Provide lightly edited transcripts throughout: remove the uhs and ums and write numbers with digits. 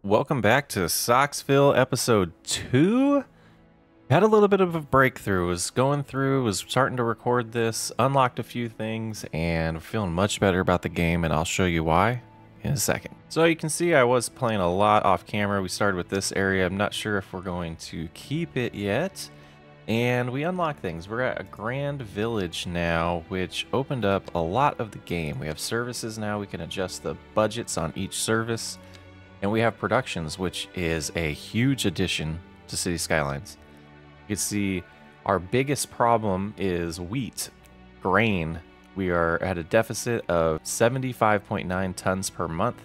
Welcome back to Socksville episode 2. Had a little bit of a breakthrough. Was going through, was starting to record this, unlocked a few things, and feeling much better about the game, and I'll show you why in a second. So you can see I was playing a lot off camera. We started with this area. I'm not sure if we're going to keep it yet. And we unlock things. We're at a grand village now, which opened up a lot of the game. We have services now. We can adjust the budgets on each service. And we have productions, which is a huge addition to City Skylines. You can see our biggest problem is wheat, grain. We are at a deficit of 75.9 tons per month.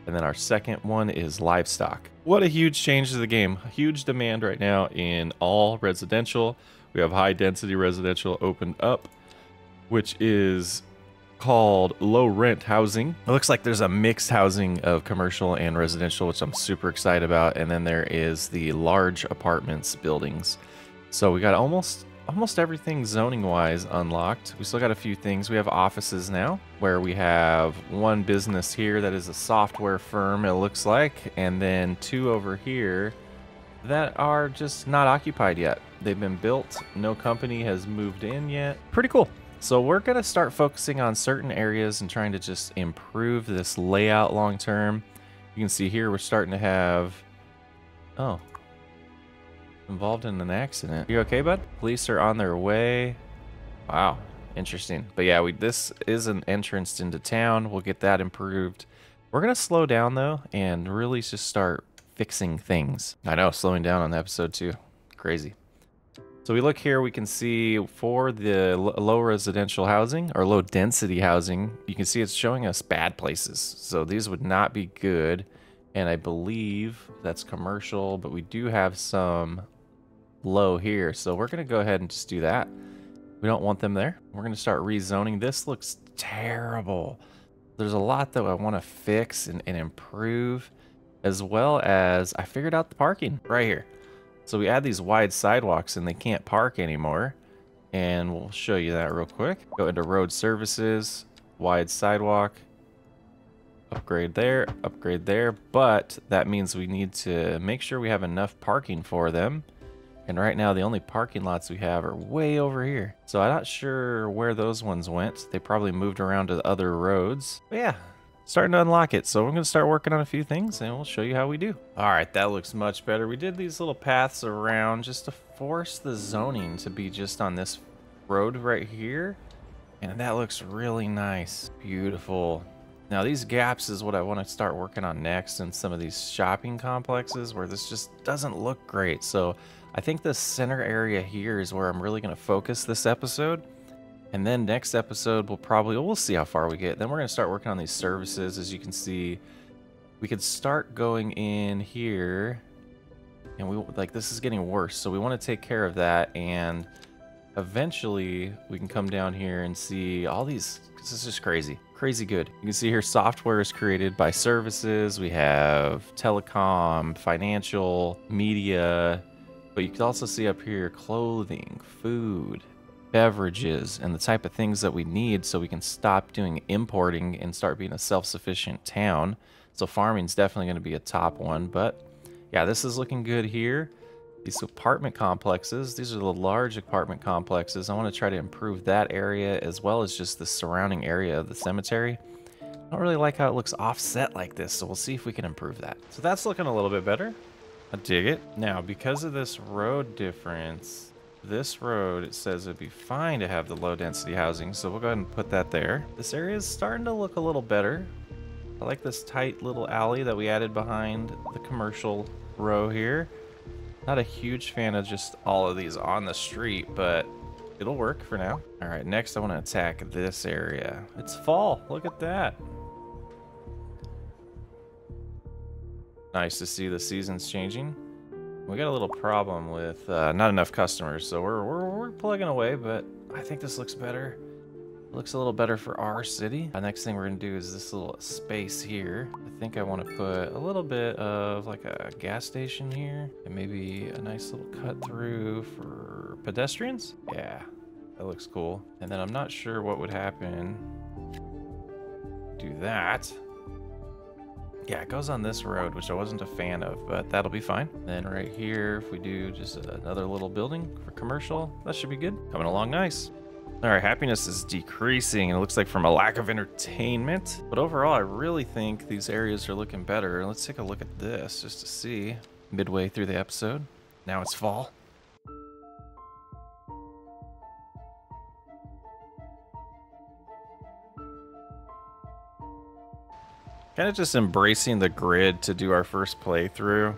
And then our second one is livestock. What a huge change to the game. Huge demand right now in all residential. We have high density residential opened up, which is called low rent housing. It looks like there's a mixed housing of commercial and residential, which I'm super excited about. And then there is the large apartments buildings. So we got almost everything zoning wise unlocked. We still got a few things. We have offices now where we have one business here that is a software firm, it looks like, and then two over here that are just not occupied yet. They've been built. No company has moved in yet. Pretty cool. So we're going to start focusing on certain areas and trying to just improve this layout long term. You can see here we're starting to have... Oh. Involved in an accident. You okay, bud? Police are on their way. Wow. Interesting. But yeah, this is an entrance into town. We'll get that improved. We're going to slow down, though, and really just start fixing things. I know, slowing down on episode 2. Crazy. So we look here, we can see for the low residential housing or low density housing, you can see it's showing us bad places. So these would not be good. And I believe that's commercial, but we do have some low here. So we're going to go ahead and just do that. We don't want them there. We're going to start rezoning. This looks terrible. There's a lot that I want to fix and improve, as well as I figured out the parking right here. So we add these wide sidewalks and they can't park anymore. And we'll show you that real quick. Go into road services, wide sidewalk, upgrade there, but that means we need to make sure we have enough parking for them. And right now the only parking lots we have are way over here. So I'm not sure where those ones went. They probably moved around to other roads. But yeah, starting to unlock it. So we're going to start working on a few things and we'll show you how we do. All right, that looks much better. We did these little paths around just to force the zoning to be just on this road right here. And that looks really nice. Beautiful. Now these gaps is what I want to start working on next in some of these shopping complexes where this just doesn't look great. So I think the center area here is where I'm really going to focus this episode. And then next episode we'll see how far we get. Then we're going to start working on these services. As you can see, we could start going in here and this is getting worse. So we want to take care of that, and eventually we can come down here and see all these. This is just crazy good. You can see here software is created by services. We have telecom, financial, media, but you can also see up here clothing, food, beverages, and the type of things that we need so we can stop doing importing and start being a self-sufficient town. So farming's definitely going to be a top one, but yeah, this is looking good here. These apartment complexes, these are the large apartment complexes. I want to try to improve that area as well as just the surrounding area of the cemetery. I don't really like how it looks offset like this, so we'll see if we can improve that. So that's looking a little bit better. I dig it. Now, because of this road difference, this road, it says it'd be fine to have the low density housing, so we'll go ahead and put that there. This area is starting to look a little better. I like this tight little alley that we added behind the commercial row here. Not a huge fan of just all of these on the street, but it'll work for now. All right, next I want to attack this area. It's fall. Look at that. Nice to see the seasons changing. We got a little problem with not enough customers, so we're plugging away, but I think this looks better. It looks a little better for our city. The next thing we're gonna do is this little space here. I think I want to put a little bit of like a gas station here and maybe a nice little cut through for pedestrians. Yeah, that looks cool. And then I'm not sure what would happen. Do that. Yeah, it goes on this road, which I wasn't a fan of, but that'll be fine. Then right here, if we do just another little building for commercial, that should be good. Coming along nice. All right, happiness is decreasing, and it looks like from a lack of entertainment. But overall, I really think these areas are looking better. Let's take a look at this just to see. Midway through the episode, now it's fall. Kind of just embracing the grid to do our first playthrough.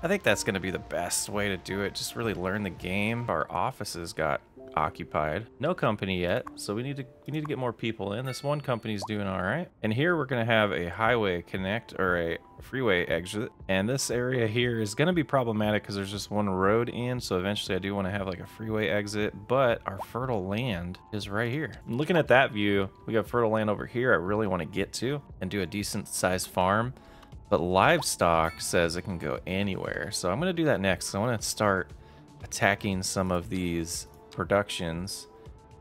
I think that's going to be the best way to do it. Just really learn the game. Our offices got occupied. No company yet, so we need to get more people in. This one company's doing all right. And here we're going to have a highway connect, or a freeway exit. And this area here is going to be problematic because there's just one road in. So eventually I do want to have like a freeway exit, but our fertile land is right here. And looking at that view, we got fertile land over here I really want to get to and do a decent sized farm. But livestock says it can go anywhere. So I'm going to do that next. I want to start attacking some of these productions.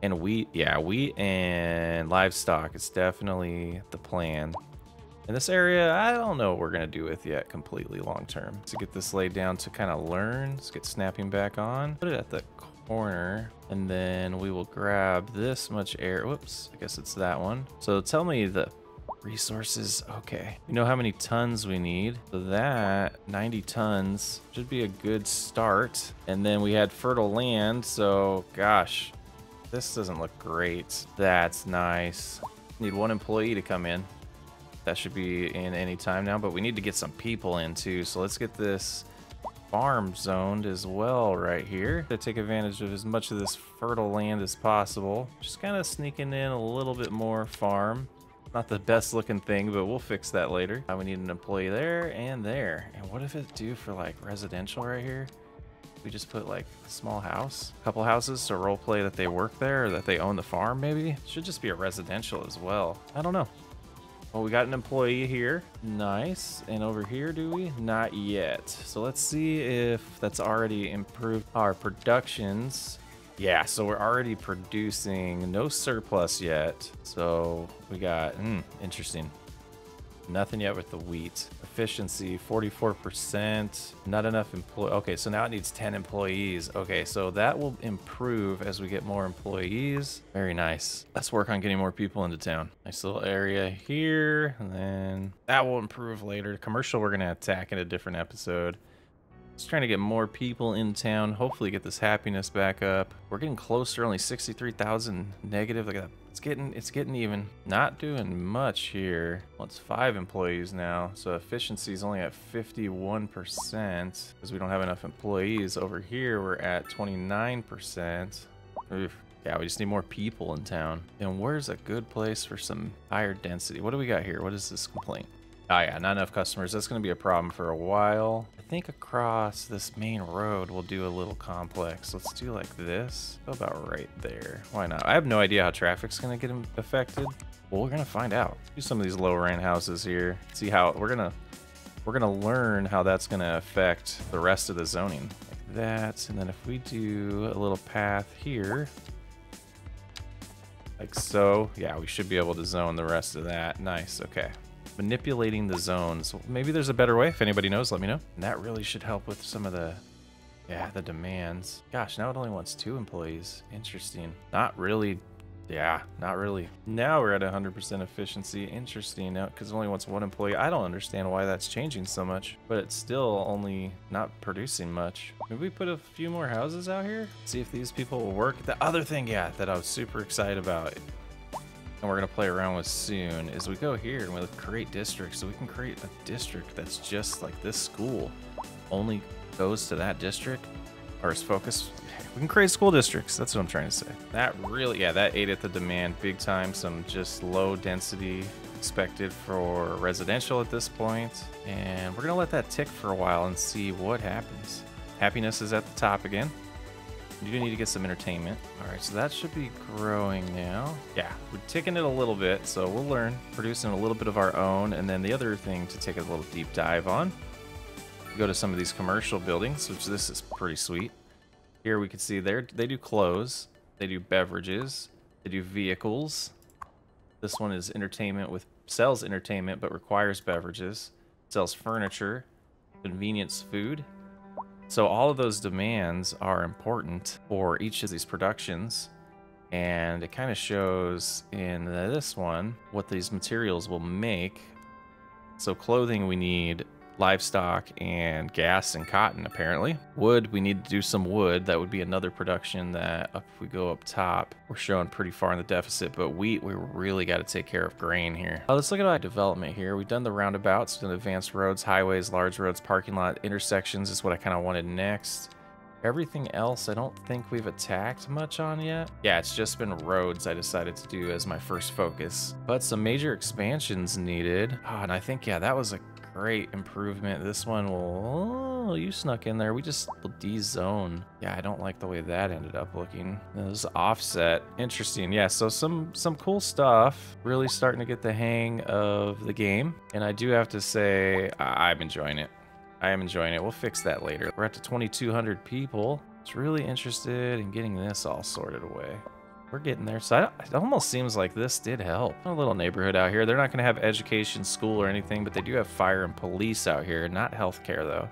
And wheat, yeah, wheat and livestock is definitely the plan. In this area, I don't know what we're going to do with yet completely long term. To get this laid down to kind of learn, let's get snapping back on. Put it at the corner, and then we will grab this much air. Whoops, I guess it's that one. So tell me the resources. Okay, you know how many tons we need, so that 90 tons should be a good start. And then we had fertile land, so gosh, this doesn't look great. That's nice. Need one employee to come in. That should be in any time now, but we need to get some people in too, so let's get this farm zoned as well right here to take advantage of as much of this fertile land as possible. Just kind of sneaking in a little bit more farm. Not the best looking thing, but we'll fix that later. We need an employee there and there. And what if it do for like residential right here? We just put like a small house, a couple houses to role play that they work there or that they own the farm maybe. It should just be a residential as well. I don't know. Well, we got an employee here. Nice. And over here, do we? Not yet. So let's see if that's already improved our productions. Yeah, so we're already producing, no surplus yet. So we got, interesting. Nothing yet with the wheat. Efficiency, 44%. Not enough employee. Okay, so now it needs 10 employees. Okay, so that will improve as we get more employees. Very nice. Let's work on getting more people into town. Nice little area here. And then that will improve later. Commercial, we're going to attack in a different episode. Just trying to get more people in town. Hopefully get this happiness back up. We're getting closer, only 63,000 negative. Look at that. It's getting even. Not doing much here. Well, it's 5 employees now. So efficiency is only at 51% because we don't have enough employees. Over here, we're at 29%. Oof. Yeah, we just need more people in town. And where's a good place for some higher density? What do we got here? What is this complaint? Oh yeah, not enough customers. That's going to be a problem for a while. I think across this main road we'll do a little complex. Let's do like this. How about right there? Why not? I have no idea how traffic's going to get affected. Well, we're going to find out. Do some of these low rent houses here. See how we're going to learn how that's going to affect the rest of the zoning. Like that. And then if we do a little path here, like so, yeah, we should be able to zone the rest of that. Nice. Okay. Manipulating the zones. Maybe there's a better way. If anybody knows, let me know. And that really should help with some of the demands. Gosh, now it only wants 2 employees. Interesting. Not really. Yeah, not really. Now we're at 100% efficiency. Interesting. Now, because it only wants 1 employee. I don't understand why that's changing so much, but it's still only not producing much. Maybe we put a few more houses out here? See if these people will work. The other thing, yeah, that I was super excited about, and we're going to play around with soon, is we go here and we'll create districts. So we can create a district that's just like this school only goes to that district, or is focused. We can create school districts. That's what I'm trying to say. That really, yeah, that ate at the demand big time. Some just low density expected for residential at this point. And we're going to let that tick for a while and see what happens. Happiness is at the top again. You do need to get some entertainment. All right, so that should be growing now. Yeah, we're ticking it a little bit, so we'll learn, producing a little bit of our own. And then the other thing to take a little deep dive on, go to some of these commercial buildings, which this is pretty sweet. Here we can see they do clothes, they do beverages, they do vehicles. This one is entertainment with sells entertainment but requires beverages, sells furniture, convenience food. So all of those demands are important for each of these productions. And it kind of shows in this one what these materials will make. So clothing, we need livestock and gas and cotton, apparently. Wood, we need to do some wood. That would be another production that if we go up top, we're showing pretty far in the deficit. But wheat, we really got to take care of grain here. Let's look at our development here. We've done the roundabouts, done advanced roads, highways, large roads, parking lot, intersections is what I kind of wanted next. Everything else, I don't think we've attacked much on yet. Yeah, it's just been roads I decided to do as my first focus. But some major expansions needed. Oh, and I think, yeah, that was a great improvement. This one will... Oh, you snuck in there. We just will de-zone. Yeah, I don't like the way that ended up looking. It was offset. Interesting. Yeah, so some cool stuff. Really starting to get the hang of the game. And I do have to say, I'm enjoying it. I am enjoying it. We'll fix that later. We're up to 2,200 people. It's really interested in getting this all sorted away. We're getting there. So it almost seems like this did help. A little neighborhood out here. They're not going to have education, school, or anything, but they do have fire and police out here. Not healthcare, though.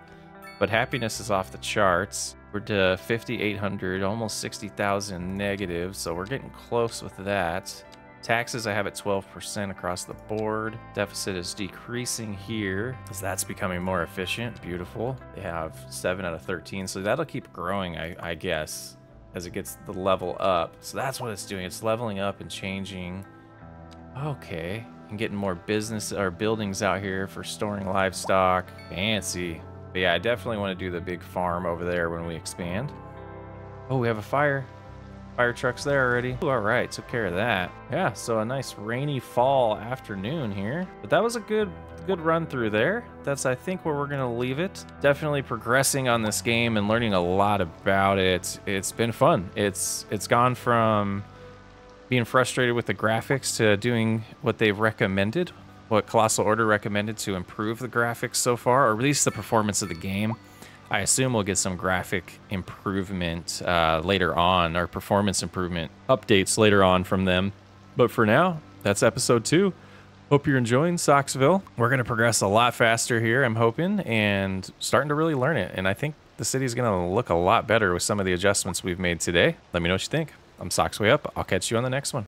But happiness is off the charts. We're to 5,800, almost 60,000 negative, so we're getting close with that. Taxes I have at 12% across the board. Deficit is decreasing here because that's becoming more efficient. Beautiful. They have 7 out of 13, so that'll keep growing, I guess, as it gets the level up. So that's what it's doing. It's leveling up and changing. Okay, and getting more business or buildings out here for storing livestock. Fancy. But yeah, I definitely want to do the big farm over there when we expand. Oh, we have a fire. Fire truck's there already. Ooh, all right, took care of that. Yeah, so a nice rainy fall afternoon here. But that was a good run through there. That's, I think, where we're gonna leave it. Definitely progressing on this game and learning a lot about it. It's been fun. It's gone from being frustrated with the graphics to doing what they've recommended, what Colossal Order recommended to improve the graphics so far, or at least the performance of the game. I assume we'll get some graphic improvement later on, or performance improvement updates later on from them. But for now, that's episode 2. Hope you're enjoying Socksville. We're going to progress a lot faster here, I'm hoping, and starting to really learn it. And I think the city's going to look a lot better with some of the adjustments we've made today. Let me know what you think. I'm Socksway Up. I'll catch you on the next one.